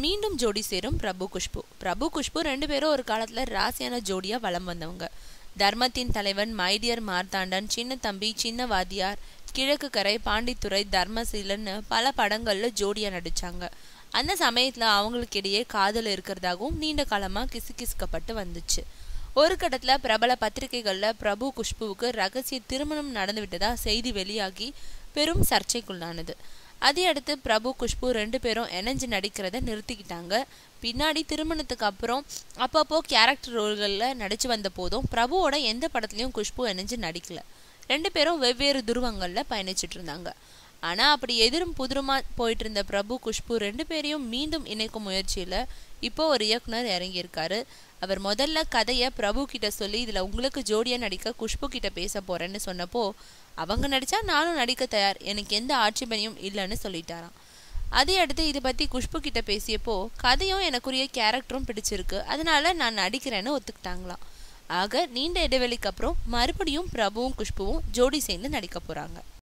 மீண்டும் ஜோடி சேரும் பிரபு குஷ்பு ரெண்டு பேரும் ஒரு காலத்துல ராசியான ஜோடியா வலம் வந்தவங்க. தர்மத்தின் தலைவன், மைடியர் மார்த்தாண்டன், சின்ன தம்பி, சின்ன வாத்தியார், கிழக்கு கரை, பாண்டித்துறை, தர்மசீலன்னு பல படங்கள்ல ஜோடியா நடிச்சாங்க. அந்த சமயத்துல அவங்களுக்கு இடையே காதல் இருக்கிறதாகவும் நீண்ட காலமா கிசுகிசுக்கப்பட்டு வந்துச்சு. ஒரு கட்டத்துல பிரபல பத்திரிகைகள்ல பிரபு குஷ்புவுக்கு ரகசிய திருமணம் நடந்து விட்டதா செய்தி வெளியாகி பெரும் சர்ச்சைக்குள்ளானது. அதை அடுத்து பிரபு குஷ்பு ரெண்டு பேரும் இணைஞ்சு நடிக்கிறத நிறுத்திக்கிட்டாங்க. பின்னாடி திருமணத்துக்கு அப்புறம் அப்பப்போ கேரக்டர் ரோல்களில் நடிச்சு வந்த போதும் பிரபுவோட எந்த படத்துலையும் குஷ்பு இணைஞ்சு நடிக்கல. ரெண்டு பேரும் வெவ்வேறு துருவங்களில் பயணிச்சுட்டு இருந்தாங்க. ஆனால் அப்படி எதிரும் புதிருமா போயிட்டு இருந்த பிரபு குஷ்பு ரெண்டு பேரையும் மீண்டும் இணைக்கும் முயற்சியில் இப்போ ஒரு இயக்குனர் இறங்கியிருக்காரு. அவர் முதல்ல கதையை பிரபு கிட்ட சொல்லி இதில் உங்களுக்கு ஜோடியாக நடிக்க குஷ்பு கிட்ட பேச போறேன்னு சொன்னப்போ, அவங்க நடிச்சா நானும் நடிக்க தயார், எனக்கு எந்த ஆட்சேபனையும் இல்லைன்னு சொல்லிட்டாராம். அதை அடுத்து இதை பற்றி குஷ்பு கிட்ட பேசியப்போ, கதையும் எனக்குரிய கேரக்டரும் பிடிச்சிருக்கு, அதனால நான் நடிக்கிறேன்னு ஒத்துக்கிட்டாங்களாம். ஆக நீண்ட இடைவெளிக்கு அப்புறம் மறுபடியும் பிரபுவும் குஷ்புவும் ஜோடி சேர்ந்து நடிக்க போறாங்க.